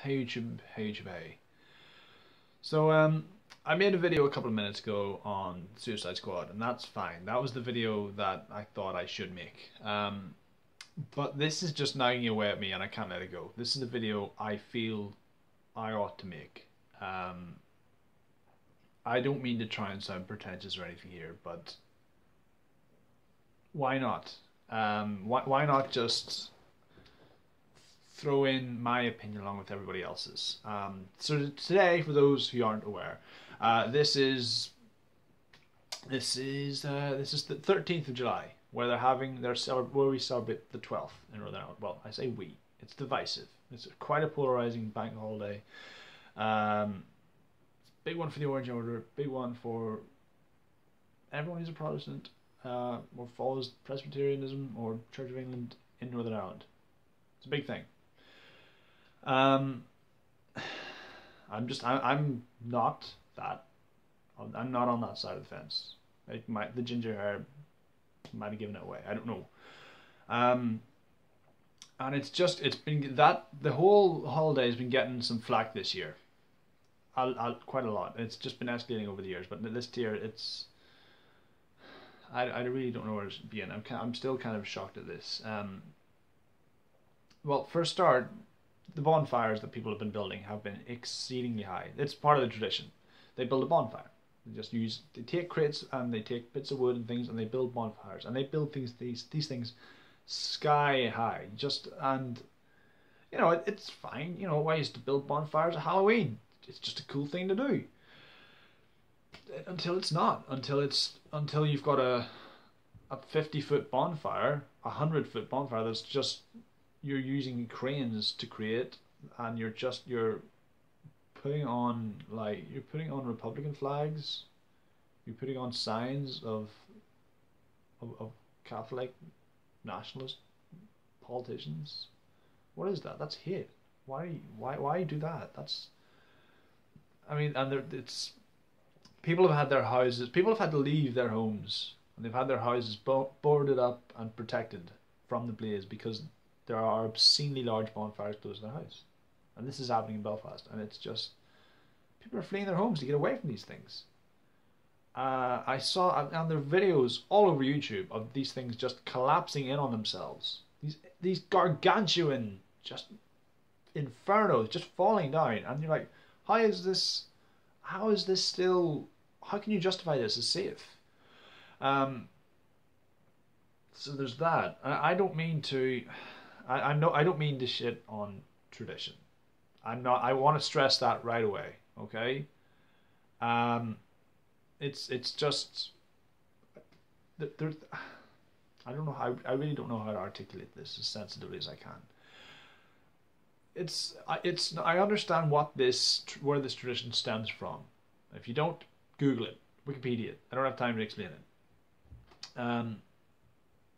Hey YouTube, hey YouTube, hey. So I made a video a couple of minutes ago on Suicide Squad, and that's fine. That was the video that I thought I should make. But this is just nagging away at me, and I can't let it go. This is a video I feel I ought to make. I don't mean to try and sound pretentious or anything here, but why not? Why not just throw in my opinion along with everybody else's. So today, for those who aren't aware, this is the 13th of July, where they're having where we celebrate the 12th in Northern Ireland. Well, I say we. It's divisive. It's quite a polarizing bank holiday. Big one for the Orange Order. Big one for everyone who's a Protestant or follows Presbyterianism or Church of England in Northern Ireland. It's a big thing. I'm not that. I'm not on that side of the fence. The ginger hair might have given it away. I don't know. And it's been that the whole holiday has been getting some flack this year. Quite a lot. It's just been escalating over the years, but this year I really don't know where to begin. I'm still kind of shocked at this. Well, for a start, the bonfires that people have been building have been exceedingly high. It's part of the tradition. They build a bonfire. They take crates and they take bits of wood and things and they build bonfires. And they build these things sky high. And it's fine. I used to build bonfires at Halloween. It's just a cool thing to do. Until it's not. Until you've got a 50-foot bonfire, a 100-foot bonfire that's just you're using cranes to create, and you're putting on Republican flags, you're putting on signs of Catholic nationalist politicians. What is that? That's hate. Why do that? It's people have had their houses. People have had to leave their homes, and they've had their houses boarded up and protected from the blaze because there are obscenely large bonfires close to their house. And this is happening in Belfast. And it's just, people are fleeing their homes to get away from these things. I saw, and there are videos all over YouTube of these things just collapsing in on themselves. These gargantuan, just infernos just falling down. And you're like, how can you justify this as safe? So there's that. I don't mean to... I don't mean to shit on tradition. I want to stress that right away. Okay. It's just there. I don't know how. I really don't know how to articulate this as sensitively as I can. I understand where this tradition stems from. If you don't, Google it, Wikipedia it. I don't have time to explain it. And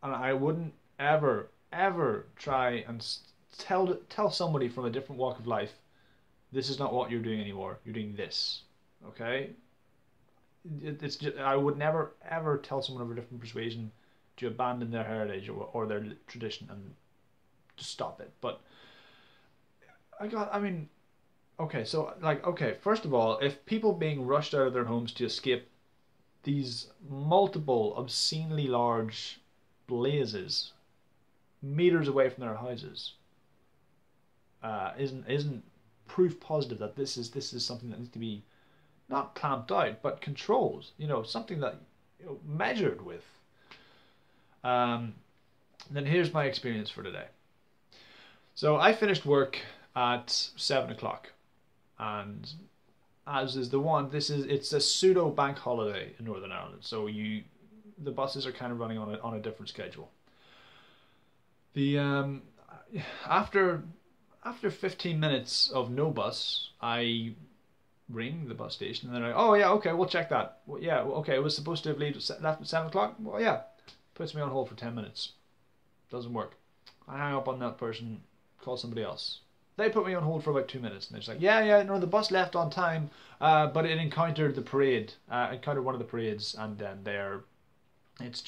I wouldn't ever try and tell somebody from a different walk of life, this is not what you're doing anymore. You're doing this. Okay? It's just, I would never ever tell someone of a different persuasion to abandon their heritage or their tradition and to stop it. But first of all, if people being rushed out of their homes to escape these multiple obscenely large blazes meters away from their houses isn't proof positive that this is something that needs to be not clamped out but controlled, something that measured with. Then here's my experience for today. So I finished work at 7 o'clock, and as is it's a pseudo bank holiday in Northern Ireland, so the buses are kind of running on a different schedule. After 15 minutes of no bus, I ring the bus station and they're like, oh yeah, okay, we'll check that. Well, yeah, okay, it was supposed to have left at 7 o'clock. Well, yeah, puts me on hold for 10 minutes. Doesn't work. I hang up on that person, call somebody else. They put me on hold for about 2 minutes, and they're just like, yeah, no, the bus left on time, but it encountered the parade, encountered one of the parades, and then it's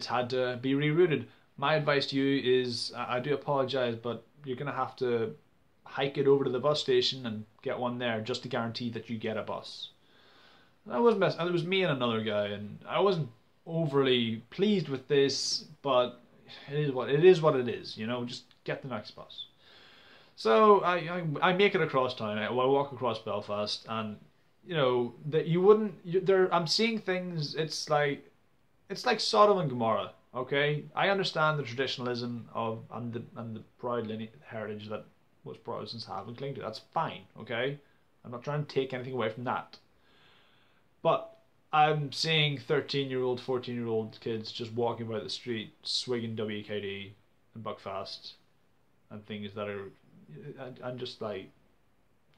had to be rerouted. My advice to you is, I do apologise, but you're going to have to hike it over to the bus station and get one there just to guarantee that you get a bus. I wasn't mess. It was me and another guy, and I wasn't overly pleased with this, but it is what it is. What it is, you know. Just get the next bus. So I make it across town. I walk across Belfast, and you know that you wouldn't. There, I'm seeing things. It's like Sodom and Gomorrah. Okay, I understand the traditionalism of and the proud heritage that most Protestants have and cling to. That's fine. Okay, I'm not trying to take anything away from that. But I'm seeing 13-year-old, 14-year-old kids just walking by the street, swigging WKD and Buckfast and things that are, and just like,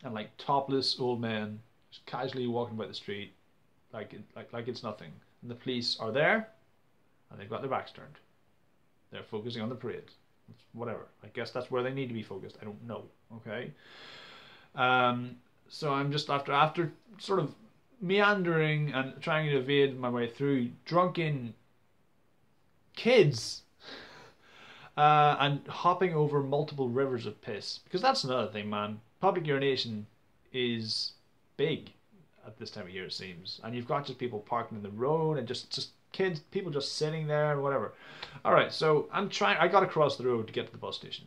and like topless old men just casually walking by the street, like it's nothing. And the police are there, and they've got their backs turned. They're focusing on the parade. Whatever. I guess that's where they need to be focused. I don't know. Okay. So I'm just after sort of meandering and trying to evade my way through drunken kids and hopping over multiple rivers of piss, because that's another thing, man. Public urination is big at this time of year, it seems, and you've got just people parking in the road and just kids, people just sitting there and whatever. All right, so I got across the road to get to the bus station,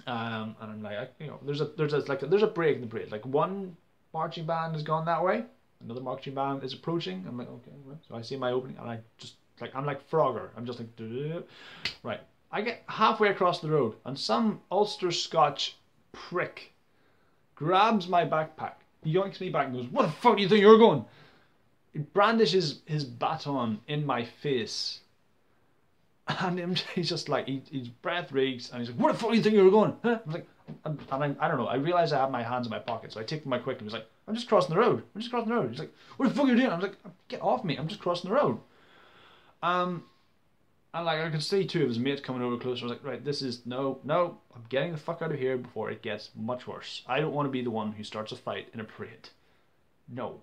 and I'm like, you know, there's a break in the parade. Like one marching band has gone that way. Another marching band is approaching. I'm like, okay, right. So I see my opening, and I'm like Frogger. I'm just like, duh-duh-duh. Right. I get halfway across the road, and some Ulster Scotch prick grabs my backpack, yoinks me back, and goes, "What the fuck do you think you're going?" He brandishes his baton in my face, and he's just like, his breath reeks, and he's like, "What the fuck do you think you're going?" Huh? I was like, I don't know. I realized I have my hands in my pocket, so I take them out quickly. He was like, "I'm just crossing the road. I'm just crossing the road." He's like, "What the fuck are you doing?" I was like, "Get off me. I'm just crossing the road." And like I could see two of his mates coming over closer. I was like, "Right, this is no. I'm getting the fuck out of here before it gets much worse. I don't want to be the one who starts a fight in a parade. No,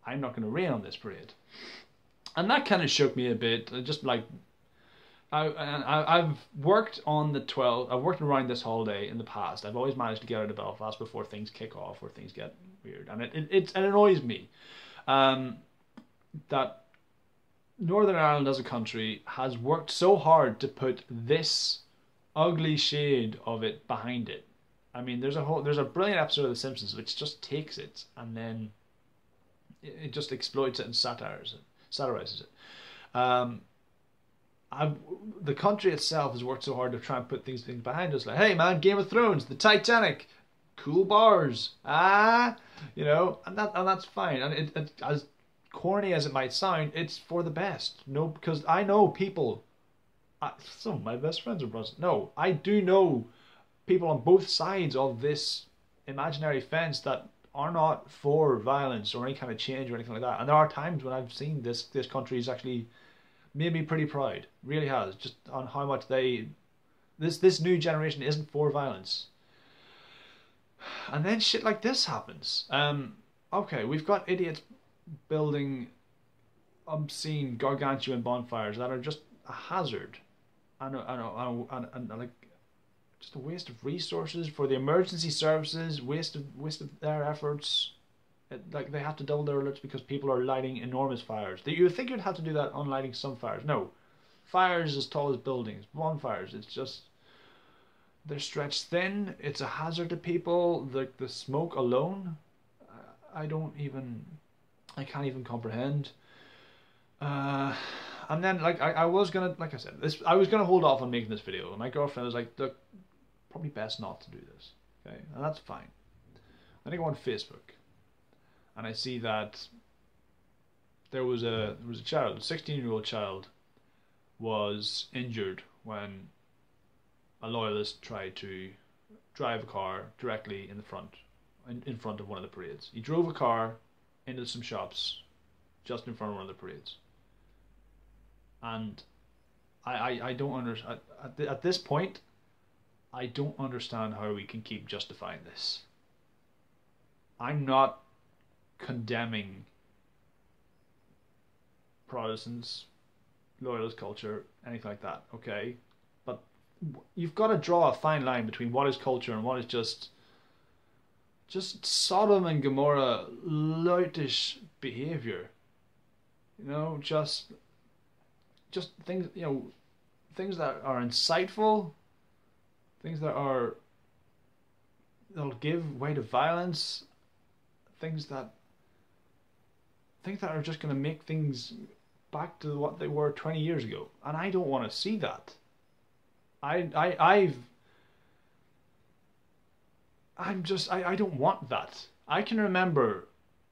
I'm not going to rain on this parade." And that kind of shook me a bit. Just like I've worked on the 12. I've worked around this holiday in the past. I've always managed to get out of Belfast before things kick off or things get weird, and it annoys me that Northern Ireland as a country has worked so hard to put this ugly shade of it behind it. I mean, there's a brilliant episode of The Simpsons which just takes it and then it just exploits it and satirizes it. The country itself has worked so hard to try and put things behind us. Like, hey man, Game of Thrones, the Titanic, cool bars, you know, and that's fine. And it as corny as it might sound, it's for the best. No, because I know people. Some of my best friends are Protestant. No, I do know people on both sides of this imaginary fence that are not for violence or any kind of change or anything like that. And there are times when I've seen this country is actually made me pretty proud. Really has, just on how much this new generation isn't for violence. And then shit like this happens. Okay, we've got idiots building obscene gargantuan bonfires that are just a hazard and like just a waste of resources for the emergency services, waste of their efforts. Like they have to double their alerts because people are lighting enormous fires. You would think you'd have to do that on lighting some fires. No, fires as tall as buildings, bonfires. It's just they're stretched thin. It's a hazard to people. The smoke alone, I can't even comprehend. And then like I was gonna, like I said, I was gonna hold off on making this video. And my girlfriend was like, "Look, probably best not to do this." Okay, and that's fine. Then I go on Facebook. And I see that there was a child, a 16-year-old child, was injured when a loyalist tried to drive a car directly in front of one of the parades. He drove a car into some shops just in front of one of the parades. And I don't understand, at this point, I don't understand how we can keep justifying this. I'm not condemning Protestants, loyalist culture, anything like that, okay? But you've got to draw a fine line between what is culture and what is just just Sodom and Gomorrah loutish behavior. You know, just things, you know, things that are insightful, things that'll give way to violence, things that are just going to make things back to what they were 20 years ago, and I don't want to see that. I don't want that. I can remember,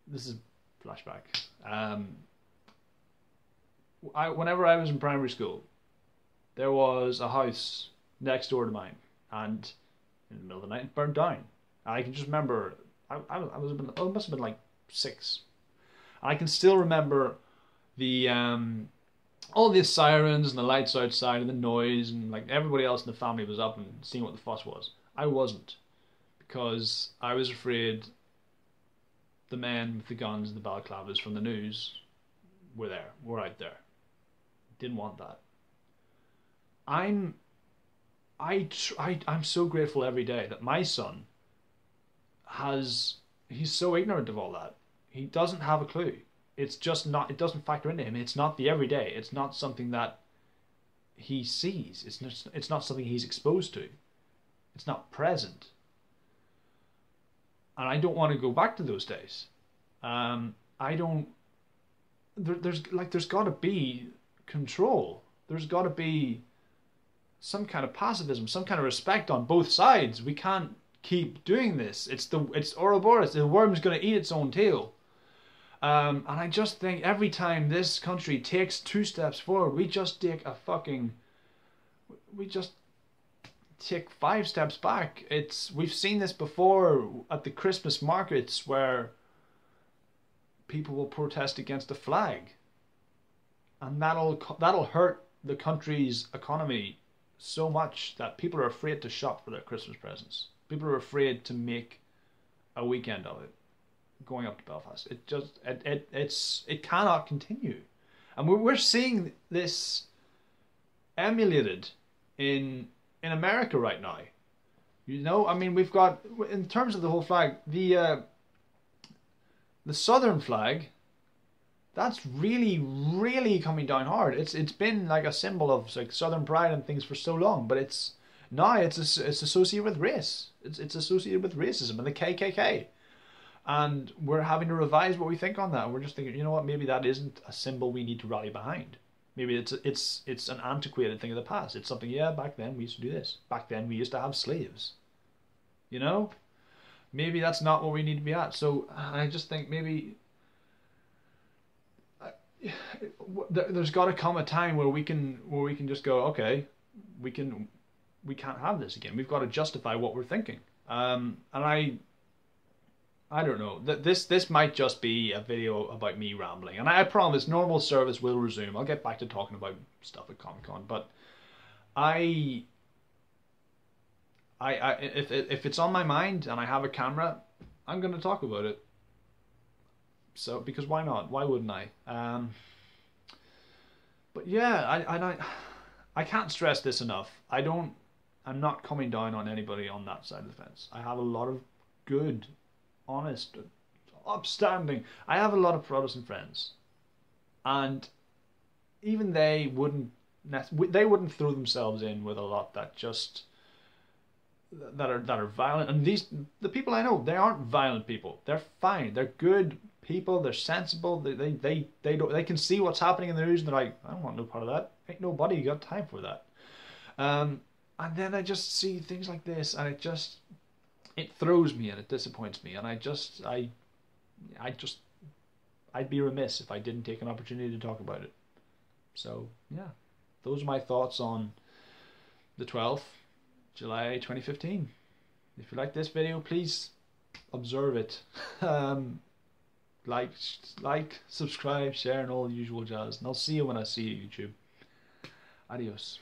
this is flashback. Whenever I was in primary school, there was a house next door to mine, and in the middle of the night it burned down. And I can just remember, I must have been like 6. I can still remember the all the sirens and the lights outside and the noise, and like everybody else in the family was up and seeing what the fuss was. I wasn't, because I was afraid the men with the guns and the balaclavas from the news were out there. Didn't want that. I'm so grateful every day that my son he's so ignorant of all that. He doesn't have a clue. It's just not, it doesn't factor into him. It's not the everyday. It's not something that he sees. It's not something he's exposed to. It's not present. And I don't want to go back to those days. There's got to be control. There's got to be some kind of pacifism, some kind of respect on both sides. We can't keep doing this. It's Ouroboros. The worm's going to eat its own tail. And I just think every time this country takes 2 steps forward, we just take 5 steps back. We've seen this before at the Christmas markets, where people will protest against the flag, and that'll hurt the country's economy so much that people are afraid to shop for their Christmas presents. People are afraid to make a weekend of it, going up to Belfast. It cannot continue, and we're seeing this emulated in America right now. You know, I mean, we've got, in terms of the whole flag, the southern flag, that's really, really coming down hard. It's been like a symbol of like southern pride and things for so long, but it's associated with race. It's associated with racism and the KKK. And we're having to revise what we think on that. We're just thinking, you know what, maybe that isn't a symbol we need to rally behind. Maybe it's an antiquated thing of the past. It's something, yeah, back then we used to do this. Back then we used to have slaves. You know? Maybe that's not what we need to be at. So I just think maybe there's got to come a time where we can just go, okay, we can't have this again. We've got to justify what we're thinking. And I don't know. This might just be a video about me rambling, and I promise normal service will resume. I'll get back to talking about stuff at Comic-Con, but if it's on my mind and I have a camera, I'm going to talk about it. So, because why not? Why wouldn't I? But yeah, I can't stress this enough. I'm not coming down on anybody on that side of the fence. I have a lot of good, honest, upstanding. I have a lot of Protestant friends, and even they wouldn't throw themselves in with a lot that are violent. And the people I know, they aren't violent people. They're fine. They're good people. They're sensible. They can see what's happening in the news, and they're like, I don't want no part of that. Ain't nobody got time for that. And then I just see things like this, and it throws me and it disappoints me, and I'd be remiss if I didn't take an opportunity to talk about it. So yeah, those are my thoughts on the 12th July 2015. If you like this video, please observe it. Like, subscribe, share, and all the usual jazz. And I'll see you when I see you, YouTube. Adios.